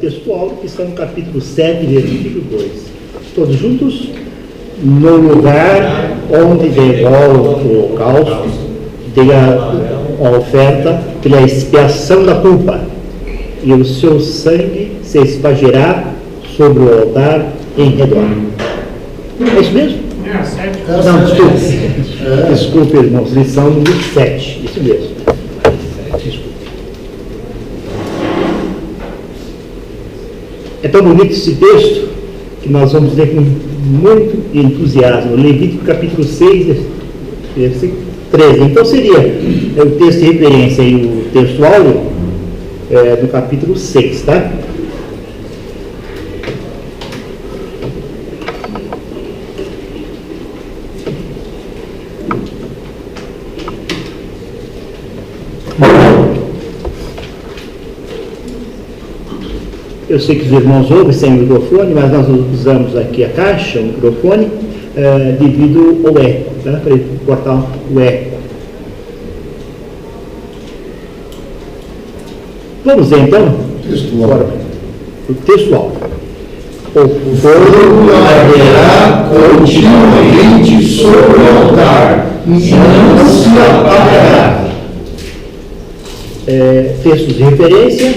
textual, que está no capítulo 7, versículo 2. Todos juntos? No lugar onde degolfa o holocausto, a oferta pela expiação da culpa, e o seu sangue se espargirá sobre o altar em redor. É isso mesmo? Não, desculpe. Desculpe, irmãos, lição número 7. Isso mesmo. Desculpe. É tão bonito esse texto que nós vamos ler com muito entusiasmo. Levítico capítulo 6, versículo 13. Então seria o texto de referência e o texto áudio do capítulo 6, tá? Eu sei que os irmãos ouvem sem microfone, mas nós usamos aqui a caixa, o microfone, devido ao eco, tá? Para cortar o eco. Vamos ver então? O textual. O fogo arderá continuamente sobre o altar, e não se apagará. Textos de referência: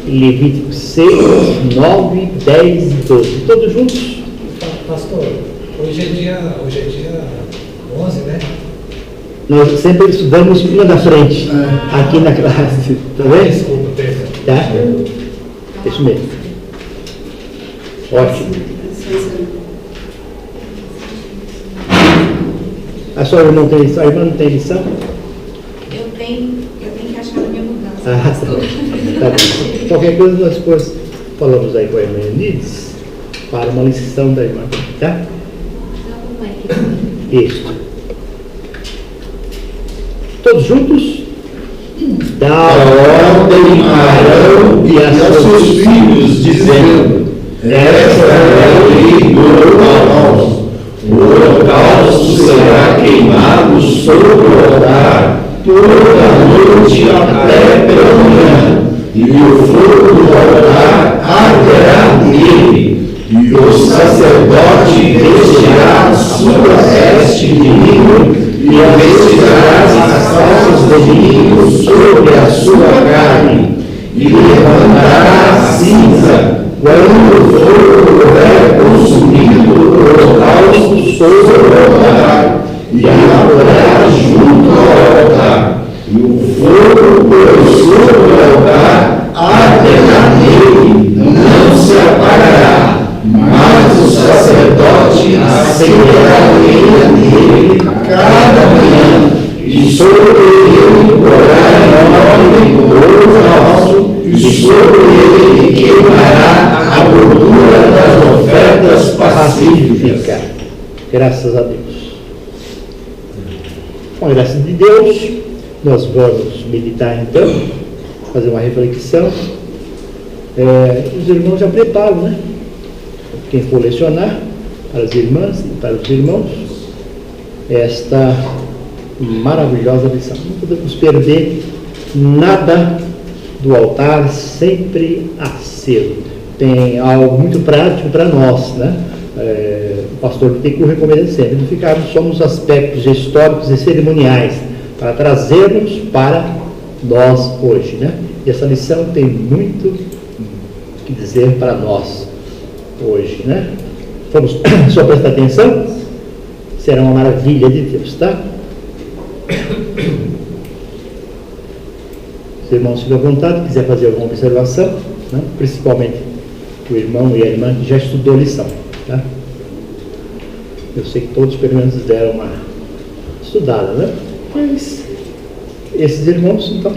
Levítico 6, 9, 10 e 12. Todos juntos? Pastor, hoje é dia 11, né? Nós sempre estudamos uma da frente, aqui na classe. Tá vendo? Desculpa, perdão. Tá? Isso mesmo. Ótimo. A sua irmã tem lição? A irmã não tem lição? Eu tenho que achar a minha mudança. Tá bom. Qualquer coisa nós depois falamos aí com a irmã Eunides para uma lição da irmã, tá? Isso. Todos juntos? Da ordem a Arão e a seus filhos, dizendo: esta é a lei do holocausto. O holocausto será queimado sobre o altar toda a noite até pela manhã, e o fogo do altar arderá nele, e o sacerdote vestirá a sua veste de linho, e vestirá as calças de linho sobre a sua carne, e levantará a cinza quando o fogo houver consumido o holocausto sobre o altar, e a porá junto ao altar, e o fogo por sobre o altar arderá nele, não se apagará, mas o sacerdote acenderá lenha nele cada manhã, e sobre ele porá em nome do holocausto, e sobre ele queimará a gordura das ofertas pacíficas. Graças a Deus. Com a graça de Deus, nós vamos meditar então, fazer uma reflexão. Os irmãos já preparam, né? Quem for lecionar, para as irmãs e para os irmãos, esta maravilhosa lição. Não podemos perder nada do altar sempre aceso. Tem algo muito prático para nós, né? O pastor Bittencourt recomenda sempre não ficarmos só nos aspectos históricos e cerimoniais, para trazermos para nós hoje, né? E essa lição tem muito que dizer para nós hoje, né? Vamos só prestar atenção? Será uma maravilha de Deus, tá? Os irmãos ficam à vontade, quiser fazer alguma observação, né? Principalmente o irmão e a irmã que já estudou a lição, tá? Eu sei que todos pelo menos deram uma estudada, né? Mas esses irmãos, então,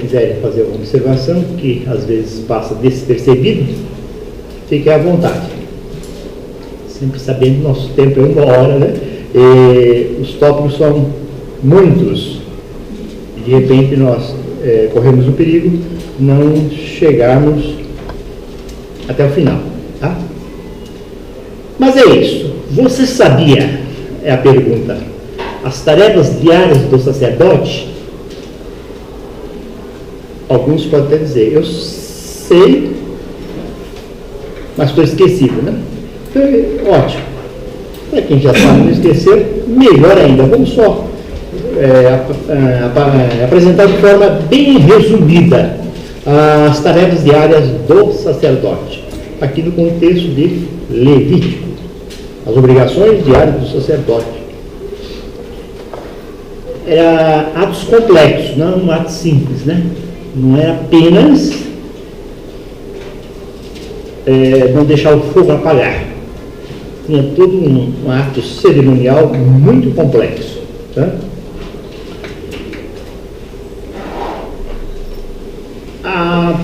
quiserem fazer alguma observação que às vezes passa despercebido, fiquem à vontade. Sempre sabendo que nosso tempo é 1 hora, né? E os tópicos são muitos. E de repente nós corremos o perigo de não chegarmos até o final, tá? Mas é isso. Você sabia, é a pergunta, as tarefas diárias do sacerdote? Alguns podem até dizer, eu sei mas estou esquecido, né? Então, ótimo. Para quem já sabe não esquecer, melhor ainda. Vamos só apresentar de forma bem resumida as tarefas diárias do sacerdote, aqui no contexto de Levítico, as obrigações diárias do sacerdote. Era atos complexos, não um ato simples, né? Não era apenas não deixar o fogo apagar. Tinha todo um ato cerimonial muito complexo. Tá? A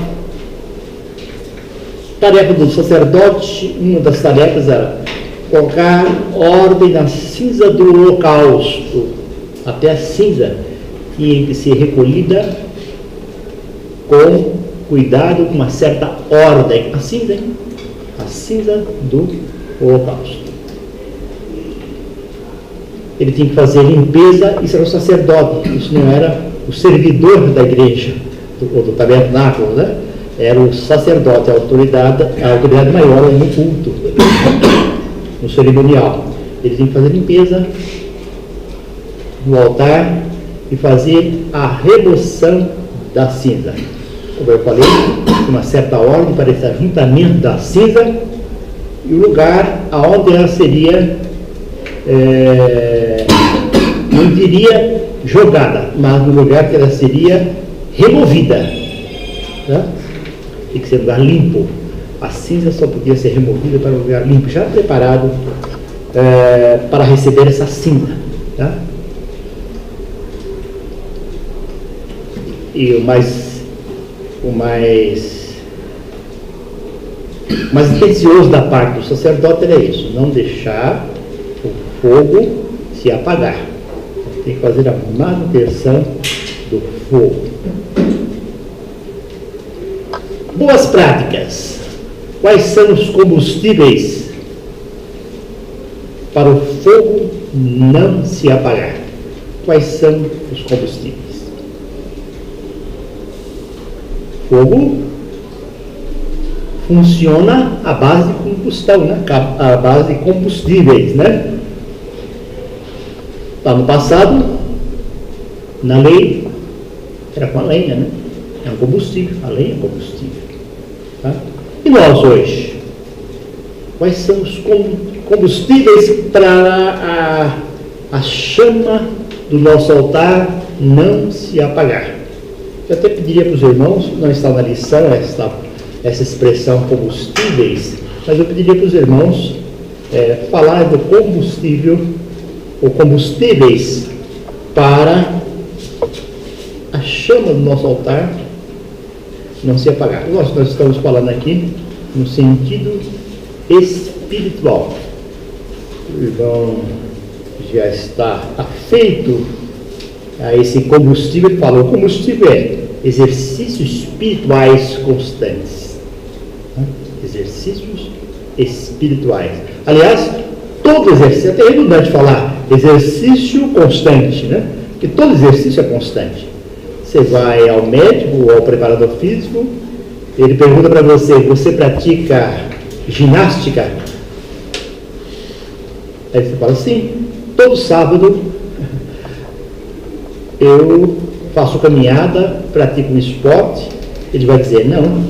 tarefa do sacerdote, uma das tarefas era colocar ordem na cinza do holocausto, até a cinza tinha que ser recolhida com cuidado, com uma certa ordem. A cinza do holocausto. Ele tinha que fazer limpeza, isso era o sacerdote, isso não era o servidor da igreja, do tabernáculo, né? Era o sacerdote, a autoridade maior no culto, no cerimonial. Ele tinha que fazer limpeza no altar e fazer a remoção da cinza. Como eu falei, uma certa ordem para esse ajuntamento da cinza e o lugar aonde ela seria, não diria jogada, mas no lugar que ela seria removida. Tá? Tem que ser um lugar limpo. A cinza só podia ser removida para um lugar limpo, já preparado para receber essa cinza. Tá? E o mais precioso da parte do sacerdote era isso, não deixar o fogo se apagar. Tem que fazer a manutenção do fogo. Boas práticas. Quais são os combustíveis para o fogo não se apagar? Quais são os combustíveis? Fogo funciona à base de combustão, né? À base de combustíveis, né? Lá no passado, na lei, era com a lenha, né? É um combustível, a lenha é combustível. Tá? E nós hoje? Quais são os combustíveis para a chama do nosso altar não se apagar? Eu até pediria para os irmãos, não está na lição essa expressão combustíveis, mas eu pediria para os irmãos falar do combustível, ou combustíveis para a chama do nosso altar não se apagar. Nós estamos falando aqui no sentido espiritual. O irmão já está afeito a esse combustível. Ele fala, o combustível é exercícios espirituais constantes. Exercícios espirituais. Aliás, todo exercício, é até redundante falar exercício constante, né? Porque todo exercício é constante. Você vai ao médico ou ao preparador físico, ele pergunta para você pratica ginástica? Aí você fala, sim, todo sábado eu faço caminhada, pratico um esporte. Ele vai dizer, não,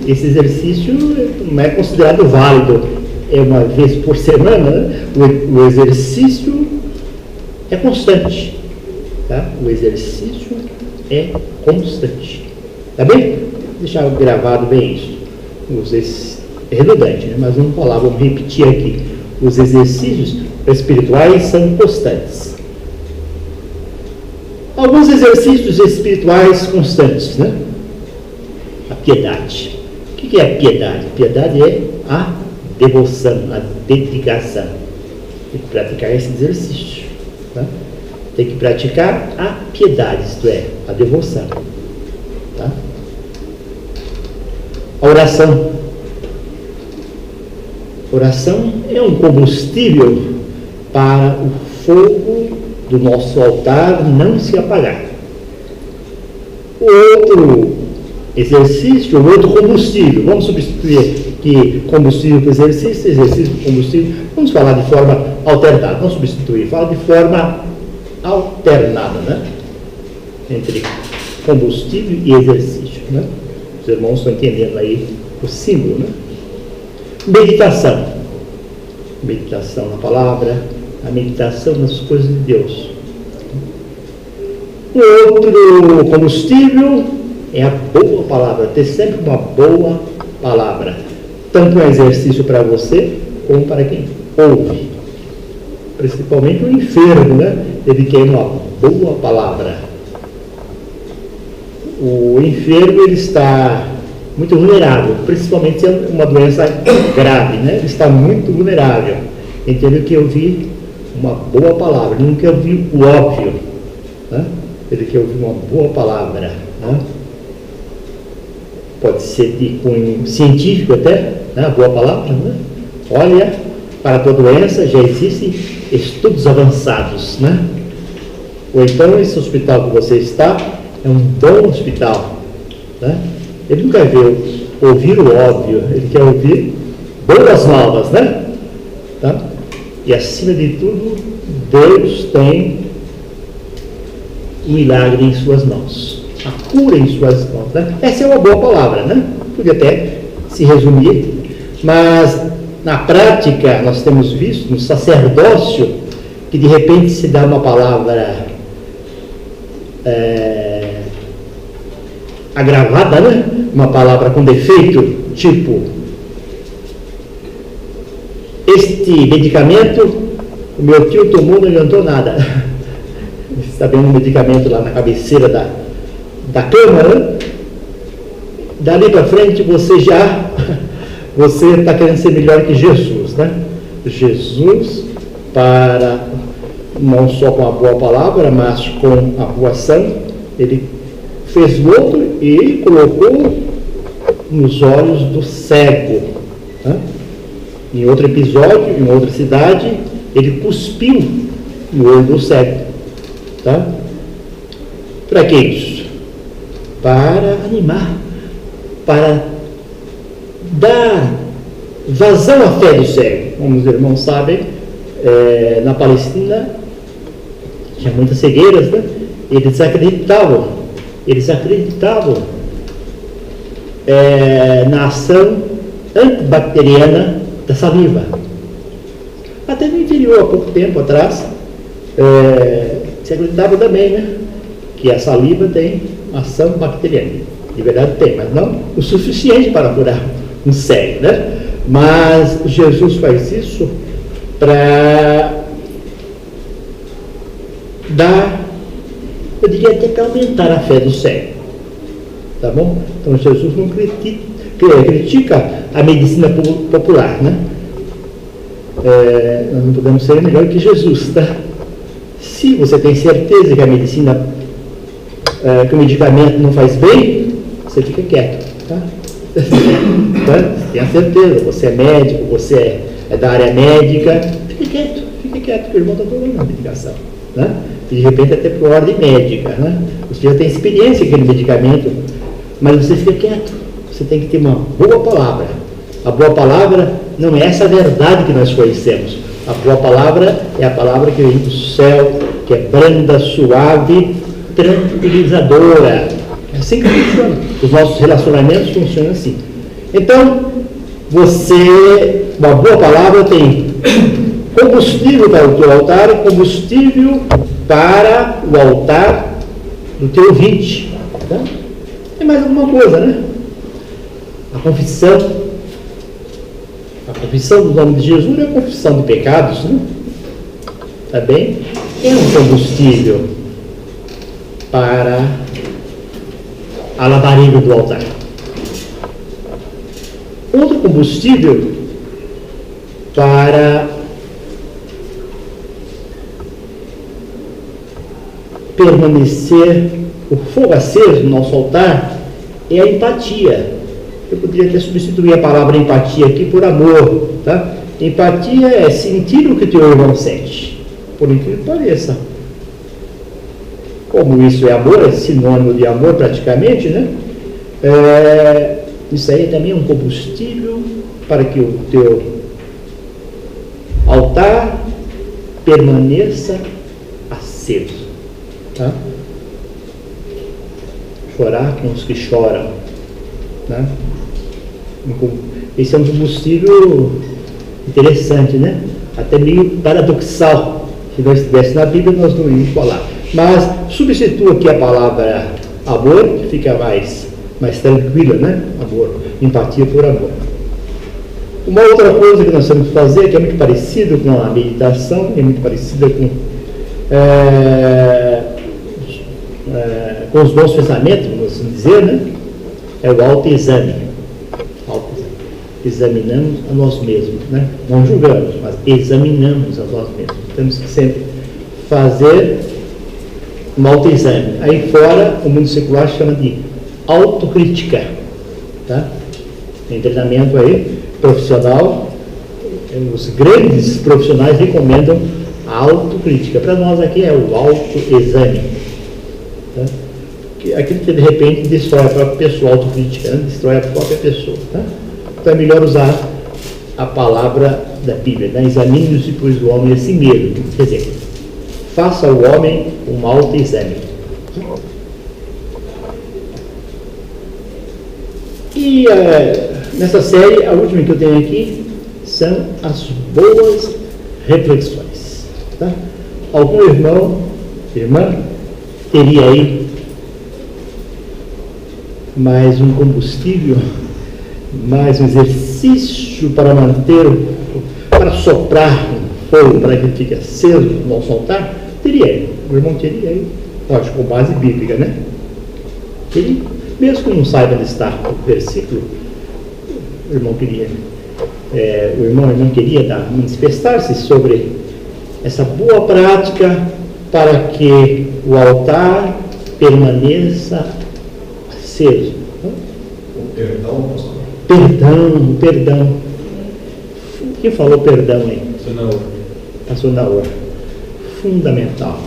esse exercício não é considerado válido, é uma vez por semana, né? O exercício é constante, tá? O exercício é constante, tá bem? Deixar gravado bem isso. É redundante, né? Mas vamos falar, vamos repetir aqui. Os exercícios espirituais são constantes. Alguns exercícios espirituais constantes, né? A piedade. O que é a piedade? A piedade é a devoção, a dedicação. Tem que praticar esse exercício. Tá? Tem que praticar a piedade, isto é, a devoção. Tá? A oração. Oração é um combustível para o fogo do nosso altar não se apagar. Outro exercício, o outro combustível. Vamos substituir que combustível por exercício, exercício por combustível. Vamos falar de forma alternada, não substituir, fala de forma alternada, né? Entre combustível e exercício, né? Os irmãos estão entendendo aí o símbolo, né? Meditação. Meditação na palavra, a meditação nas coisas de Deus. O outro combustível é a boa palavra, ter sempre uma boa palavra. Tanto um exercício para você, como para quem ouve. Principalmente o enfermo, né? Ele quer uma boa palavra. O enfermo, ele está muito vulnerável, principalmente se é uma doença grave, né? Ele está muito vulnerável. Então ele quer ouvir uma boa palavra, ele não quer ouvir o óbvio, né? Ele quer ouvir uma boa palavra, né? Pode ser de cunho científico até, né? A boa palavra, né? Olha, para toda doença já existem estudos avançados, né? Ou então esse hospital que você está é um bom hospital, né? Ele não quer ouvir o óbvio, ele quer ouvir boas novas, né? Tá? E acima de tudo, Deus tem um milagre em suas mãos, a cura em suas mãos, né? Essa é uma boa palavra, né? Podia até se resumir, mas na prática nós temos visto no sacerdócio que de repente se dá uma palavra agravada, né? Uma palavra com defeito, tipo: este medicamento o meu tio tomou, não adiantou nada. Está vendo um medicamento lá na cabeceira da cama, né? Dali para frente você está querendo ser melhor que Jesus, né? Jesus, para não só com a boa palavra, mas com a boa ação, ele fez o outro e colocou nos olhos do cego, né? Em outro episódio, em outra cidade, ele cuspiu no olho do cego, tá? Para que isso? Para animar, para dar vazão à fé do cego. Como os irmãos sabem, na Palestina tinha muitas cegueiras, né? Eles acreditavam na ação antibacteriana da saliva. Até no interior, há pouco tempo atrás, se acreditava também, né? Que a saliva tem ação bacteriana. De verdade tem, mas não o suficiente para curar um cego, né? Mas Jesus faz isso para dar, eu diria até para aumentar a fé do cego, tá bom? Então Jesus não critica a medicina popular, né? Nós não podemos ser melhor que Jesus, tá? Se você tem certeza que a medicina, que o medicamento não faz bem, você fica quieto, tá? Tenha certeza, você é médico, você é da área médica, fique quieto, que o irmão está tomando a medicação, né? E de repente até por ordem médica, né? Você já tem experiência com aquele medicamento, mas você fica quieto, você tem que ter uma boa palavra. A boa palavra não é essa verdade que nós conhecemos. A boa palavra é a palavra que vem do céu, que é branda, suave, tranquilizadora. É assim que funciona. Os nossos relacionamentos funcionam assim. Então, uma boa palavra tem combustível para o teu altar, combustível para o altar do teu ouvinte. Tá? Tem mais alguma coisa, né? A confissão do nome de Jesus é a confissão de pecados, né? Tá bem? É um combustível para a labareda do altar. Outro combustível para permanecer o fogo aceso no nosso altar é a empatia. Eu poderia até substituir a palavra empatia aqui por amor, tá? Empatia é sentir o que o teu irmão sente, por incrível que pareça. Como isso é amor, é sinônimo de amor praticamente, né? Isso aí também é um combustível para que o teu altar permaneça aceso. Tá? Chorar com os que choram. Né? Esse é um combustível interessante, né? Até meio paradoxal. Se nós estivesse na Bíblia, nós não íamos falar. Mas substitua aqui a palavra amor, que fica mais tranquila, né? Amor, empatia por amor. Uma outra coisa que nós temos que fazer, que é muito parecida com a meditação, é muito parecida com os bons pensamentos, vamos assim dizer, né? É o autoexame. Examinamos a nós mesmos, né? Não julgamos, mas examinamos a nós mesmos. Temos que sempre fazer um autoexame. Aí fora, o mundo secular chama de autocrítica, tá? Tem treinamento aí, profissional, os grandes profissionais recomendam a autocrítica. Para nós aqui é o autoexame, tá? Aquilo que de repente destrói a própria pessoa, autocrítica, né? Destrói a própria pessoa, tá? Então é melhor usar a palavra da Bíblia, né? Examine-se, pois, o homem a si mesmo. Quer dizer, faça ao homem um autoexame. E nessa série, a última que eu tenho aqui são as boas reflexões. Tá? Algum irmão, irmã, teria aí mais um combustível, mais um exercício para para soprar um fogo, para que ele fique aceso no nosso altar? Teria aí. O irmão teria aí, lógico, com base bíblica, né? Teria. Mesmo que não saiba onde está o versículo, o irmão queria, a irmã queria manifestar-se sobre essa boa prática para que o altar permaneça aceso. Perdão, pastor? Perdão. Quem falou perdão aí? Pastor Naor. Fundamental.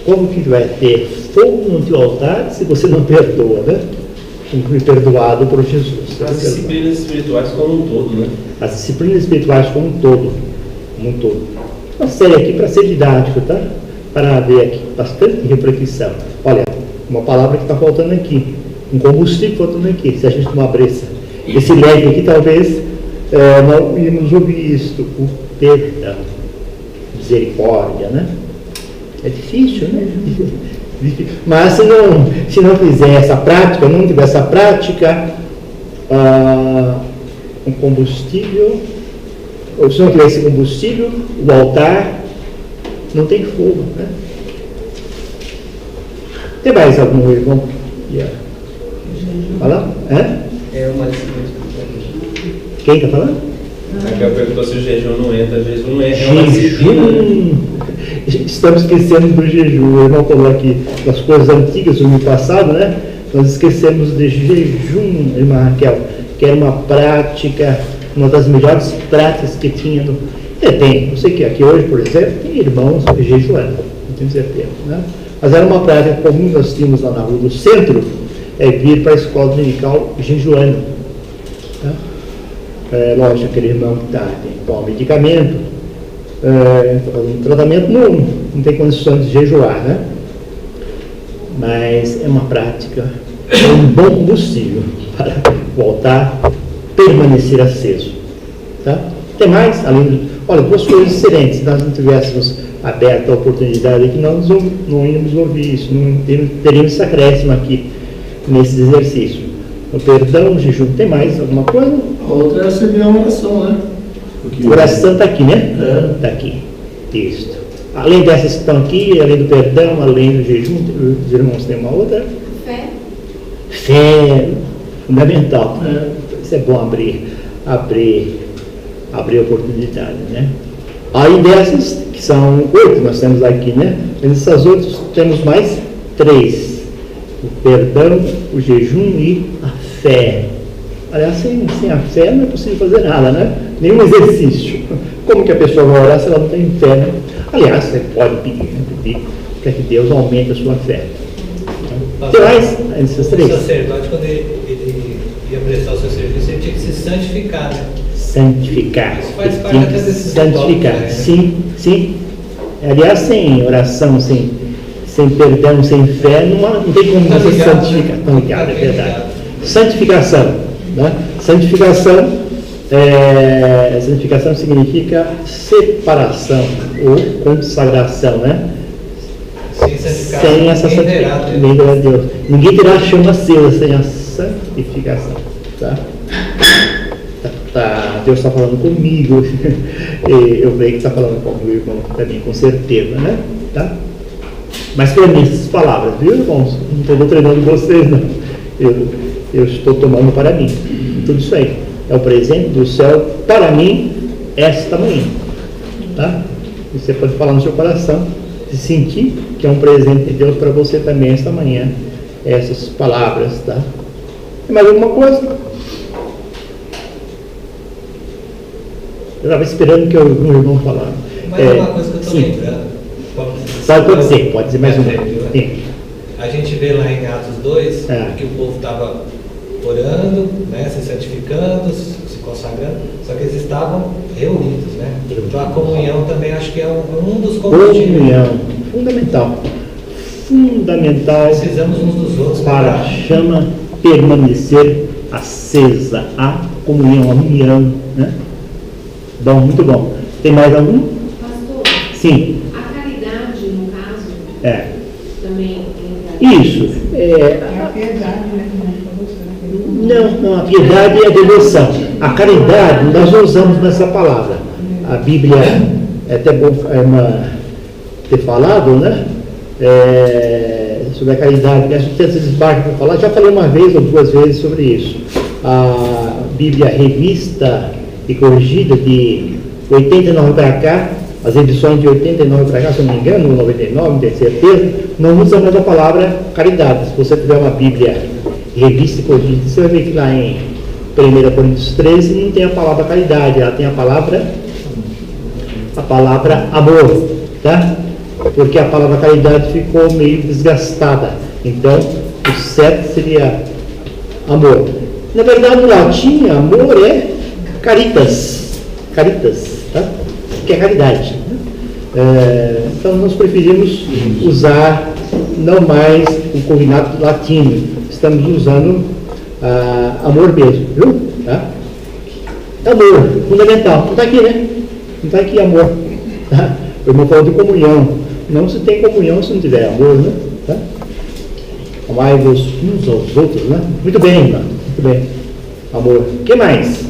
Como que vai ter fogo no teu altar se você não perdoa, né? Fui perdoado por Jesus. As disciplinas espirituais como um todo, né? As disciplinas espirituais como um todo. Uma série aqui para ser didático, tá? Para haver aqui bastante reflexão. Olha, uma palavra que está faltando aqui. Um combustível faltando aqui. Se a gente não abrir esse leque aqui, talvez não íamos ouvir isto. O perdão. Misericórdia, né? É difícil, né? Mas se não fizer essa prática, não tiver essa prática, um combustível, ou se não tiver esse combustível, o altar não tem fogo, né? Tem mais algum irmão? Fala? É uma disciplina espiritual. Quem está falando? Aquela perguntou se o jejum não entra. Jejum não entra. É uma disciplina. Estamos esquecendo do jejum. O irmão falou aqui das coisas antigas do ano passado, né? Nós esquecemos de jejum, irmã Raquel, que era uma prática, uma das melhores práticas que tinha. Tem, eu sei que aqui hoje, por exemplo, tem irmãos jejuando, não tenho certeza, né? Mas era uma prática comum, nós tínhamos lá na rua do centro, vir para a escola dominical jejuando. Tá? Lógico, aquele irmão que tem que tomar medicamento, um tratamento não tem condições de jejuar, né? Mas é uma prática, um bom combustível para voltar a permanecer aceso. Tá? Tem mais? Olha, duas coisas diferentes. Se nós não tivéssemos aberto a oportunidade aqui, nós não íamos ouvir isso, não teríamos esse acréscimo aqui nesse exercício. O perdão, o jejum, tem mais alguma coisa? A outra é servir a oração, né? A oração está aqui, né? Está aqui. Isso. Além dessas que estão aqui, além do perdão, além do jejum, os irmãos têm uma outra? Fé, fundamental. Isso é bom abrir oportunidade, né? Aí dessas, que são 8 nós temos aqui, né? Mas essas outras temos mais 3. O perdão, o jejum e a fé. Aliás, sem a fé não é possível fazer nada, né? Nenhum exercício. Como que a pessoa vai orar se ela não tem fé, né? Aliás, você pode pedir para que Deus aumente a sua fé. Então, Tem mais? Esses O três? sacerdote, quando ele ia prestar o seu serviço, ele tinha que se santificar, né? Santificar. Isso faz parte Tem até que desses santificar. rituais, né? Sim, sim. Aliás, sem oração, sem perdão, sem fé, não tem como Tá você ligado, santificar. né? Tá ligado, Tá é bem verdade. ligado. Santificação. Né? Santificação significa separação ou consagração, né? Sem santificar, Sem essa ninguém verá, santificação, né? ninguém verá Deus. Ninguém terá a chama acesa sem a santificação. Tá? Deus está falando comigo. Eu vejo que está falando com o meu irmão também, com certeza, né? Tá? Mas para mim, essas palavras, viu, irmãos? Não estou treinando vocês, não. Eu estou tomando para mim. Tudo isso aí. É o presente do céu para mim esta manhã. Tá? E você pode falar no seu coração, se sentir que é um presente de Deus para você também esta manhã. Essas palavras, tá? Tem mais alguma coisa? Eu estava esperando que o irmão falasse. Mas uma coisa que eu estou sim. lembrando. Pode dizer mais uma. Sim. A gente vê lá em Atos 2 É. que o povo estava orando, né, se santificando, se consagrando, só que eles estavam reunidos, né? Então a comunhão também acho que é um dos combustíveis. Comunhão, fundamental Precisamos uns dos outros para a chama permanecer acesa, a comunhão, a união, né? Bom, muito bom. Tem mais algum? Pastor, Sim. a caridade, no caso, É. também entra. Isso. É a piedade, né? Não, a piedade é a devoção. A caridade, nós não usamos nessa palavra. A Bíblia, é até bom ter falado, né? Sobre a caridade. Acho que tem esses barcos para falar. Já falei uma vez ou duas vezes sobre isso. A Bíblia revista e corrigida de 89 para cá, as edições de 89 para cá, se eu não me engano, 99, não tenho certeza, não usam mais a palavra caridade. Se você tiver uma Bíblia revista e corrigida, você vai ver que lá em 1 Coríntios 13 não tem a palavra caridade, ela tem a palavra amor, tá? Porque a palavra caridade ficou meio desgastada. Então, o certo seria amor. Na verdade, no latim, amor é caritas, tá? Que é caridade. Então, nós preferimos usar não mais o cognato latino, estamos usando amor mesmo, viu? Tá? Amor, fundamental. Não está aqui, né? Não está aqui amor. Tá? O irmão falou de comunhão. Não se tem comunhão se não tiver amor, né? Tá? Amai-vos uns aos outros, né? Muito bem, irmão. Muito bem. Amor. O que mais?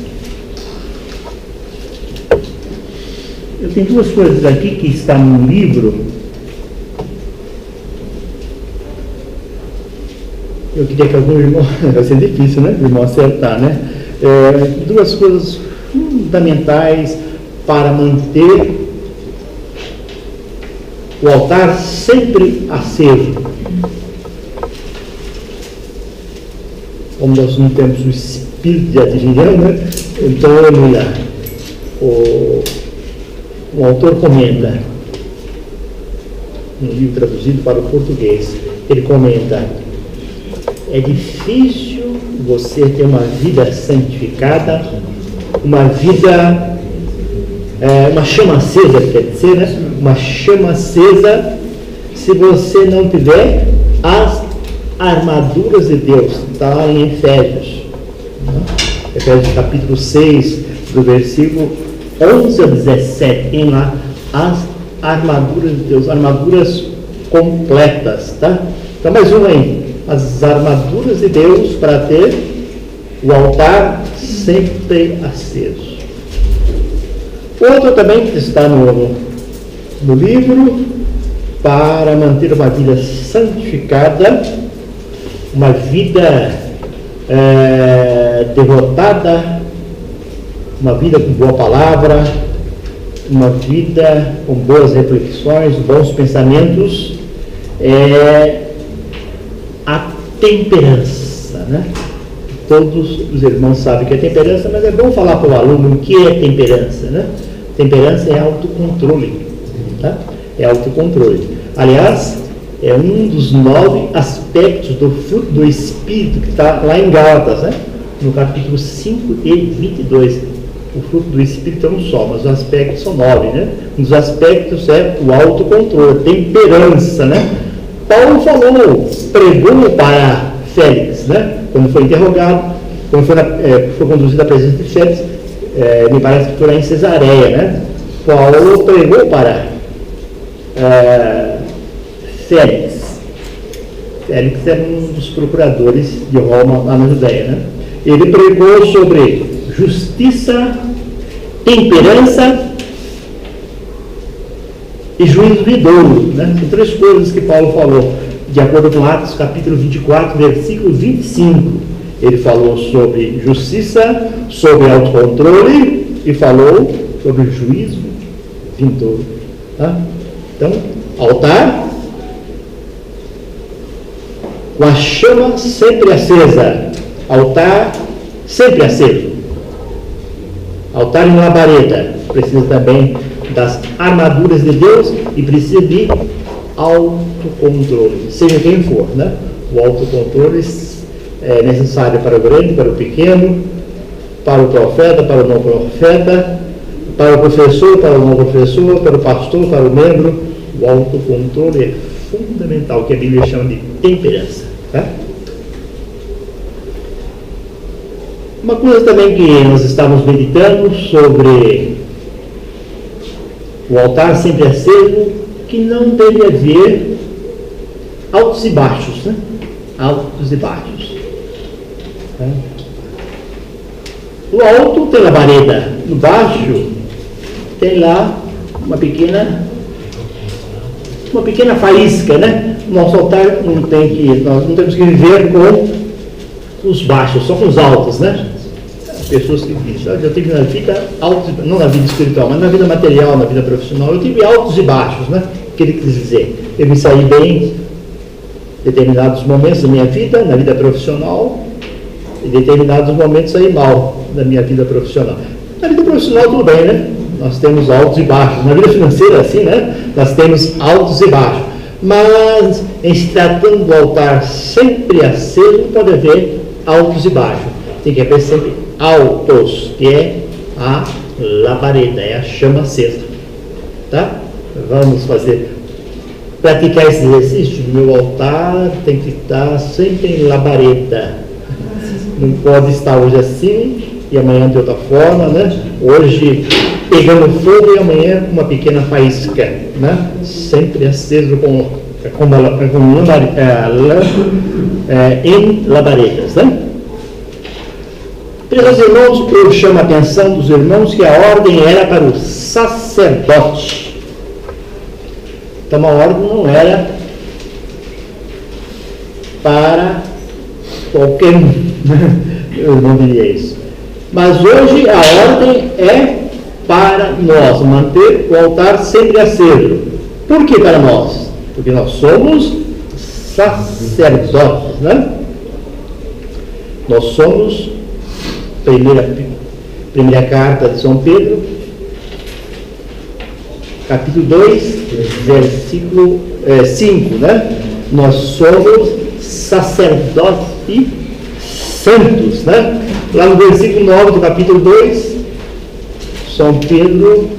Eu tenho duas coisas aqui que estão no livro. Eu queria que algum irmão... Vai ser difícil, né? O irmão acertar, né? Duas coisas fundamentais para manter o altar sempre aceso. Como nós não temos o espírito de adilhão, né? Então, o autor comenta, no livro traduzido para o português, ele comenta: é difícil você ter uma vida santificada, uma vida, uma chama acesa, quer dizer, né? Uma chama acesa, se você não tiver as armaduras de Deus. Está lá em Efésios, né? Efésios capítulo 6, do versículo 11 a 17, tem lá as armaduras de Deus, armaduras completas, tá? Então, mais uma aí, as armaduras de Deus para ter o altar sempre aceso. Outro também que está no livro, para manter uma vida santificada, uma vida devotada, uma vida com boa palavra, uma vida com boas reflexões, bons pensamentos, a temperança, né? Todos os irmãos sabem que é temperança, mas é bom falar para o aluno o que é temperança, né? Temperança é autocontrole, tá? É autocontrole. Aliás, É um dos 9 aspectos do fruto do Espírito que está lá em Gálatas, né? No capítulo 5 e 22. O fruto do Espírito é um só, mas os aspectos são 9, né? Um dos aspectos é o autocontrole, a temperança, né? Paulo pregou para Félix, né? Quando foi interrogado, quando foi conduzido à presença de Félix, me parece que foi lá em Cesareia, né? Paulo pregou para Félix. Félix era um dos procuradores de Roma lá na Judéia, né? Ele pregou sobre justiça, temperança e juízo vindouro, né? São 3 coisas que Paulo falou, de acordo com Atos capítulo 24, versículo 25. Ele falou sobre justiça, sobre autocontrole e falou sobre juízo vindouro. Tá? Então, altar com a chama sempre acesa. Altar sempre aceso. Altar em labareda. Precisa também das armaduras de Deus e precisa de autocontrole, seja quem for, né? O autocontrole é necessário para o grande, para o pequeno, para o profeta, para o não profeta, para o professor, para o não professor, para o pastor, para o membro. O autocontrole é fundamental, que a Bíblia chama de temperança, tá? Uma coisa também que nós estávamos meditando sobre o altar sempre aceso, que não deve haver altos e baixos, né? Altos e baixos. Tá? No alto tem labareda, no baixo tem lá uma pequena faísca, né? Nosso altar nós não temos que viver com os baixos, só com os altos, né? Pessoas que dizem, eu tive na vida altos, não na vida espiritual, mas na vida material, na vida profissional, eu tive altos e baixos, né? O que ele quis dizer? Eu me saí bem em determinados momentos da minha vida, na vida profissional, e em determinados momentos saí mal da minha vida profissional. Na vida profissional tudo bem, né? Nós temos altos e baixos. Na vida financeira assim, né? Nós temos altos e baixos. Mas em se tratando do altar sempre aceso, pode haver altos e baixos. Tem que haver sempre altos, que é a labareda, é a chama acesa. Tá? Vamos praticar esse exercício. Meu altar tem que estar sempre em labareda. Não pode estar hoje assim e amanhã de outra forma, né? Hoje pegando fogo e amanhã uma pequena faísca, né? Sempre aceso em labaredas, né? Meus irmãos, eu chamo a atenção dos irmãos que a ordem era para o sacerdote. Então a ordem não era para qualquer um, eu não diria isso. Mas hoje a ordem é para nós manter o altar sempre aceso. Por que para nós? Porque nós somos sacerdotes, né? Nós somos, primeira carta de São Pedro, capítulo 2, versículo 5, né? Nós somos sacerdotes santos, né? Lá no versículo 9 do capítulo 2, São Pedro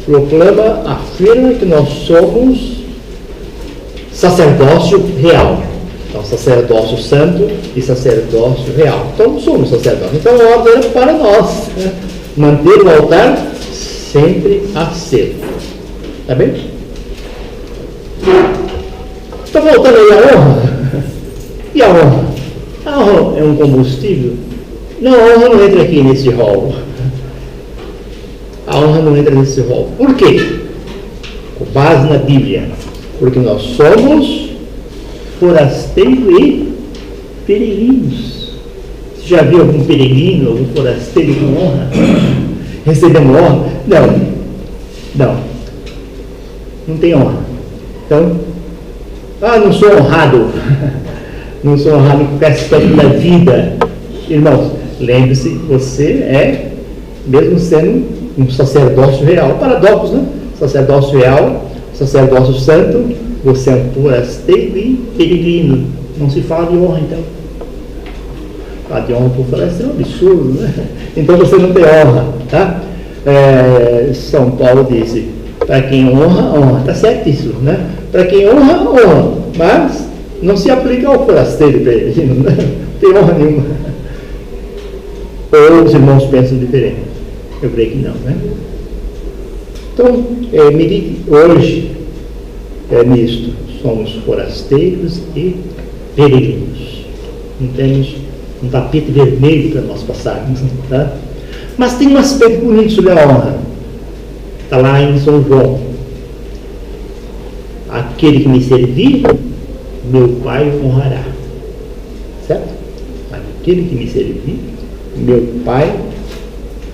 proclama, afirma que nós somos sacerdócio real. Então, sacerdócio santo e sacerdócio real. Então, somos sacerdotes. Então, a ordem é para nós, né? Manter o altar sempre aceso. Tá bem? Está voltando aí a honra? E a honra? A honra é um combustível? Não, a honra não entra aqui nesse rol. A honra não entra nesse rol. Por quê? Com base na Bíblia. Porque nós somos forasteiros e peregrinos. Você já viu algum peregrino, algum forasteiro com honra? Recebendo honra? Não. Não tem honra. Então, não sou honrado. Não sou honrado com esse aspecto da vida. Irmãos, lembre-se, você é, mesmo sendo um sacerdócio real, paradoxo, né? Sacerdócio real, sacerdócio santo, Você é um forasteiro e peregrino. Não se fala de honra, então. Falar de honra para o forasteiro é um absurdo, né? Então você não tem honra, tá? São Paulo disse, para quem honra, honra. Está certo isso, né? Para quem honra, honra. Mas não se aplica ao forasteiro e peregrino, né? Não tem honra nenhuma. Ou os irmãos pensam diferente? Eu creio que não, né? Então, hoje é misto. Somos forasteiros e peregrinos. Não temos um tapete vermelho para nós passarmos, tá? Mas tem um aspecto bonito sobre a honra. Está lá em São João. Aquele que me servir, meu Pai o honrará. Certo? Aquele que me servir, meu Pai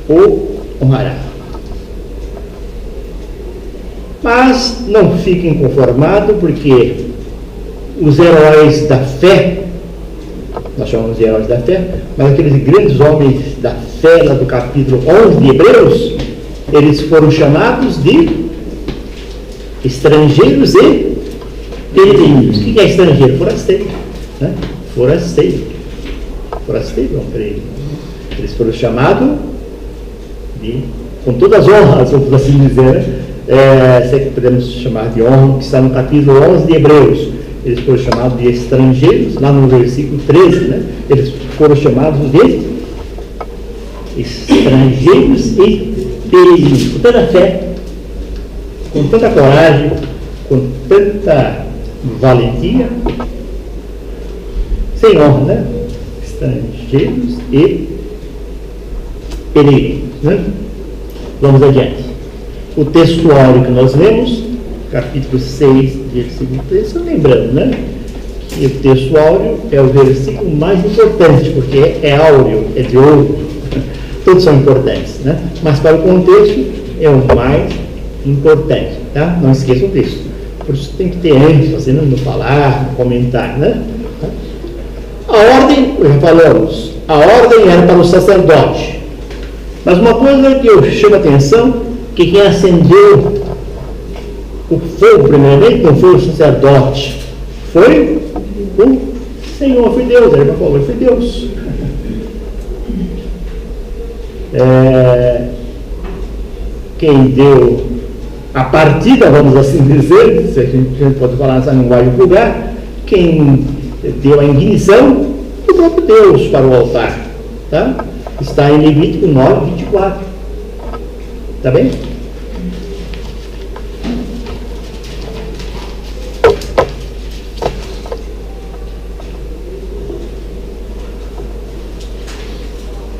o honrará. Mas não fiquem conformados, porque os heróis da fé, nós chamamos de heróis da fé, mas aqueles grandes homens da fé, lá do capítulo 11 de Hebreus, eles foram chamados de estrangeiros e peregrinos. O que é estrangeiro? Forasteiro, né? Forasteiro é um peregrino. Eles foram chamados de, com todas as honras, vamos assim dizer, né? Sei que podemos chamar de honra, que está no capítulo 11 de Hebreus. Eles foram chamados de estrangeiros, lá no versículo 13, né? Eles foram chamados de estrangeiros e peregrinos, com tanta fé, com tanta coragem, com tanta valentia, sem honra, né? Estrangeiros e peregrinos, né? Vamos adiante. O textuário que nós lemos, capítulo 6, versículo 3, só lembrando, né? Que o textuário é o versículo mais importante, porque é áureo, é de ouro, todos são importantes, né? Mas para o contexto é o mais importante, tá? Não esqueçam disso. Por isso tem que ter ênfase, não falar, comentar, né? A ordem, já falamos, a ordem era para o sacerdote. Mas uma coisa que eu chamo a atenção, que quem acendeu o fogo primeiramente não foi o sacerdote, foi o Senhor, foi Deus. A irmã falou, foi Deus. Quem deu a partida, vamos assim dizer, se a gente pode falar nessa linguagem vulgar, quem deu a ignição, o próprio Deus para o altar, tá? Está em Levítico 9, 24. Tá bem?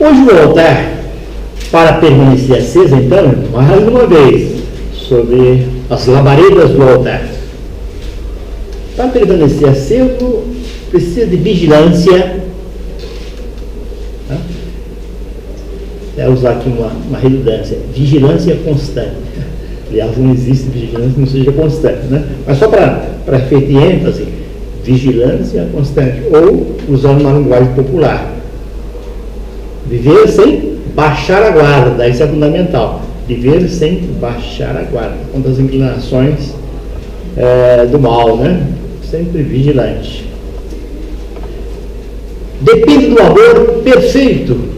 Hoje o altar, para permanecer aceso, então, mais uma vez, sobre as labaredas do altar. Para permanecer aceso, precisa de vigilância. Tá? É usar aqui uma redundância, vigilância constante. Aliás, não existe vigilância que não seja constante, né? Mas só para efeito de ênfase, vigilância constante, ou usando uma linguagem popular, viver sem baixar a guarda, isso é fundamental, viver sem baixar a guarda contra as inclinações do mal, né? Sempre vigilante. Depende do amor perfeito.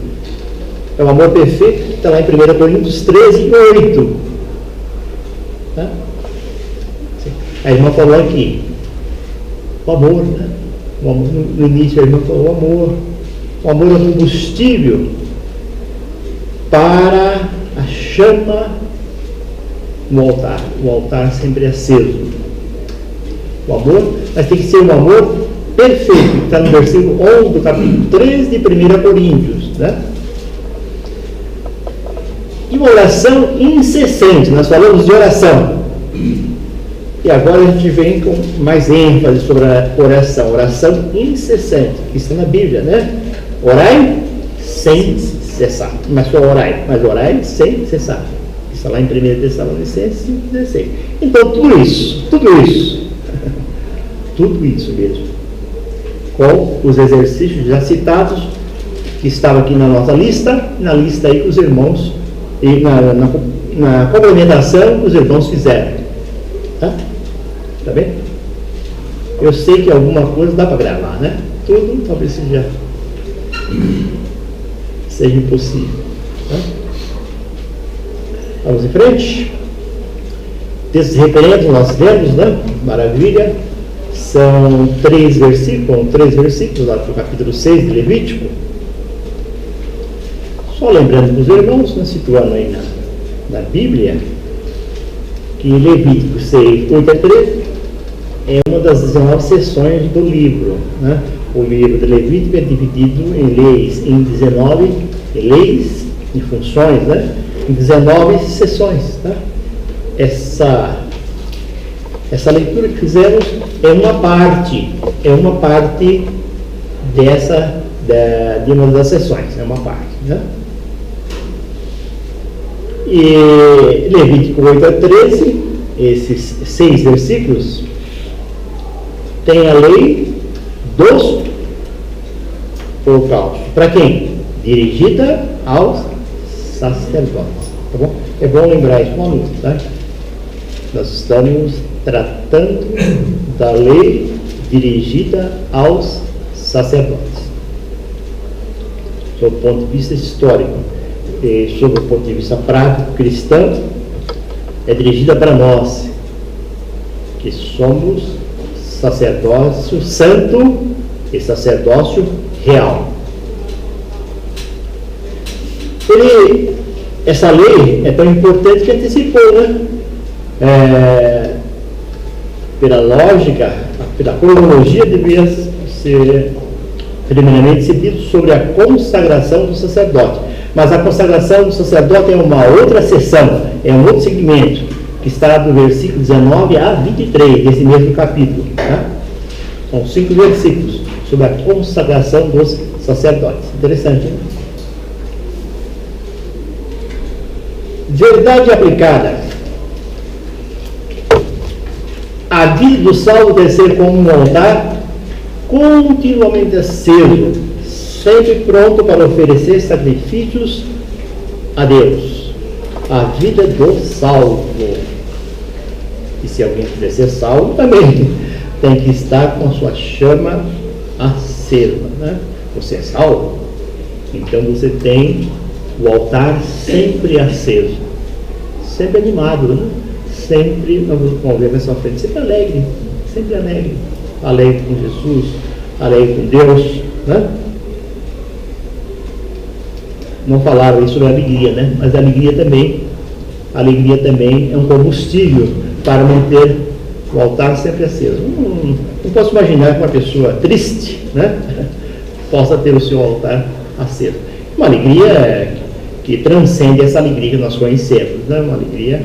É o amor perfeito que está lá em 1 Coríntios 13, 8. Tá? A irmã falou aqui, o amor, né? O amor, no início a irmã falou o amor. O amor é um combustível para a chama no altar. O altar sempre é aceso. O amor, mas tem que ser um amor perfeito, que está no versículo 11 do capítulo 3 de 1 Coríntios, né? E uma oração incessante. Nós falamos de oração. E agora a gente vem com mais ênfase sobre a oração. Oração incessante, que está na Bíblia, né? Orai sem cessar. Mas só orai, mas orai sem cessar. Está lá em 1 Tessalonicenses 5,16. Então tudo isso mesmo, com os exercícios já citados, que estavam aqui na nossa lista, na lista aí que os irmãos, e na complementação que os irmãos fizeram. Tá bem? Eu sei que alguma coisa dá para gravar, né? Tudo talvez seja impossível. Né? Vamos em frente. Textos referentes nós temos, né? Maravilha. São 3 versículos lá do capítulo 6 de Levítico. Só lembrando para os irmãos, né, situando aí na Bíblia, que Levítico 6, 8 a 13 é uma das 19 seções do livro. Né? O livro de Levítico é dividido em leis, em funções, né? Em 19 seções. Tá? Essa leitura que fizemos é uma parte de uma das sessões, é uma parte. Né? E Levítico 8 a 13, esses 6 versículos, tem a lei dos holocaustos. Para quem? Dirigida aos sacerdotes. Tá bom? É bom lembrar isso com o aluno, tá? Nós estamos tratando da lei dirigida aos sacerdotes. Sob o ponto de vista histórico e sob o ponto de vista prático cristão, é dirigida para nós, que somos sacerdócio santo e sacerdócio real. Essa lei é tão importante que antecipou, né? Pela lógica, pela cronologia, devia ser primeiramente ser dito sobre a consagração do sacerdote. Mas a consagração do sacerdote é uma outra seção, é um outro segmento, que está do versículo 19 a 23 desse mesmo capítulo. Tá? São 5 versículos sobre a consagração dos sacerdotes. Interessante, né? Verdade aplicada. A vida do salvo deve ser como um altar continuamente aceso, sempre pronto para oferecer sacrifícios a Deus. A vida do salvo. E se alguém quiser ser salvo, também tem que estar com a sua chama acesa. Né? Você é salvo? Então você tem o altar sempre aceso, sempre animado, né? Sempre, vamos ver na sua frente, sempre alegre, alegre com Jesus, alegre com Deus, né? Não falava isso sobre alegria, né? Mas a alegria também é um combustível para manter o altar sempre aceso. Não posso imaginar que uma pessoa triste, né, possa ter o seu altar aceso. Uma alegria que transcende essa alegria que nós conhecemos, né? Uma alegria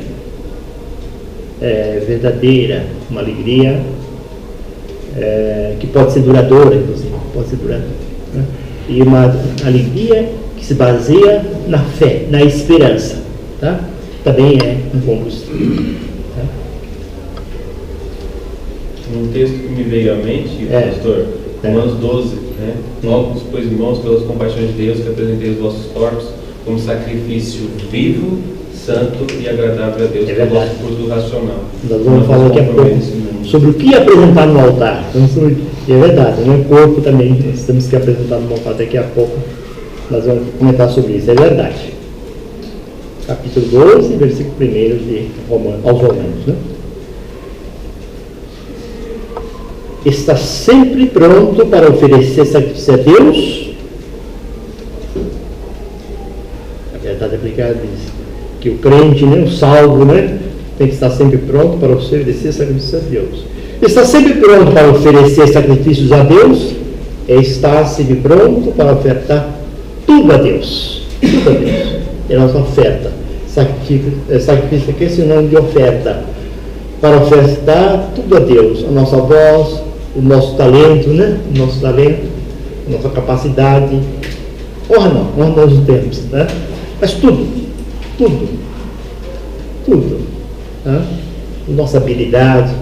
verdadeira, uma alegria que pode ser duradoura, inclusive, né? E uma alegria que se baseia na fé, na esperança, tá? Também é um combustível. Tá? Um texto que me veio à mente, pastor, Romanos 12, né? Logo, pois, irmãos, pelas compaixões de Deus, que apresentei os vossos corpos como sacrifício vivo, santo e agradável a Deus, que é o vosso culto racional. Nós vamos falar daqui a pouco sobre o que apresentar no altar. Então, é verdade, o corpo também nós temos que apresentar no altar. Daqui a pouco nós vamos comentar sobre isso, é verdade. Capítulo 12, versículo 1 de aos Romanos, né? Está sempre pronto para oferecer sacrifício a Deus. A verdade aplicada diz que o crente, né, o salvo, né, tem que estar sempre pronto para oferecer sacrifícios a Deus. Está sempre pronto para oferecer sacrifícios a Deus é estar sempre pronto para ofertar tudo a Deus. Tudo a Deus. É a nossa oferta. Sacrifício aqui é sinônimo de oferta. Para ofertar tudo a Deus. A nossa voz, o nosso talento, né? O nosso talento, a nossa capacidade. Honra nós o temos, né? Mas tudo. Tá? Nossa habilidade.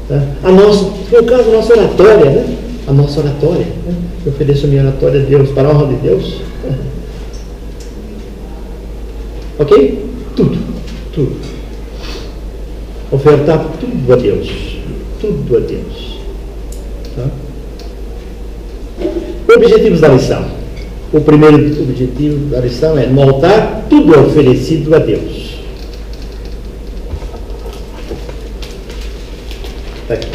Tá? No caso, a nossa oratória, né? A nossa oratória, né? Eu ofereço a minha oratória a Deus, para a honra de Deus. Ok? Tudo. Ofertar tudo a Deus. Tudo a Deus. Objetivos da lição. O primeiro objetivo da lição é: no altar tudo é oferecido a Deus. Tá aqui.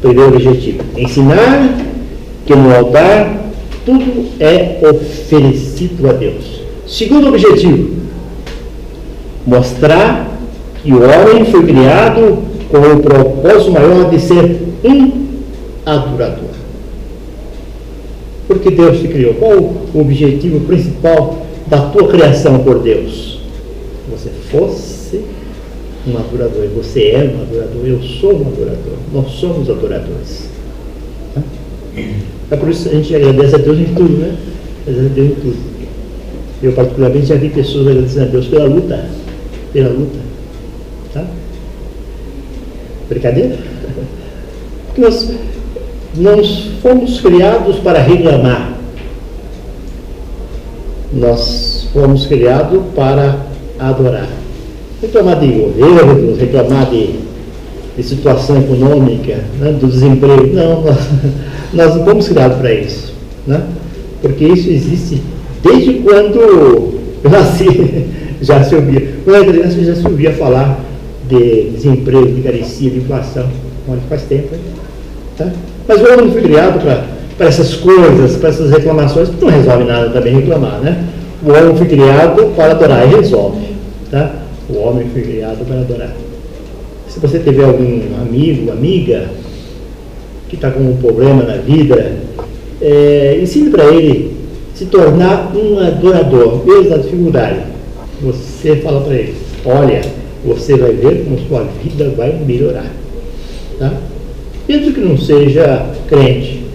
Primeiro objetivo: ensinar que no altar tudo é oferecido a Deus. Segundo objetivo: mostrar que o homem foi criado com o propósito maior de ser um adorador. Porque Deus te criou. Qual o objetivo principal da tua criação por Deus? Que você fosse um adorador. E você é um adorador. Eu sou um adorador. Nós somos adoradores. Tá? É por isso que a gente agradece a Deus em tudo, né? Agradece a Deus em tudo. Eu, particularmente, já vi pessoas agradecendo a Deus pela luta. Pela luta. Tá? Brincadeira? Porque nós fomos criados para reclamar. Nós fomos criados para adorar. Reclamar de governo, reclamar de situação econômica, né, do desemprego. Não, nós não fomos criados para isso. Né? Porque isso existe desde quando eu nasci. Já se ouvia. Quando eu era criança, já se ouvia falar de desemprego, de carecia, de inflação. Olha, faz tempo, hein? Tá? Mas o homem não foi criado para essas coisas, para essas reclamações, porque não resolve nada também reclamar, né? O homem foi criado para adorar e resolve, tá? O homem foi criado para adorar. Se você tiver algum amigo, amiga, que está com um problema na vida, ensine para ele se tornar um adorador, mesmo na dificuldade. Você fala para ele: olha, você vai ver como sua vida vai melhorar, tá? Mesmo que não seja crente,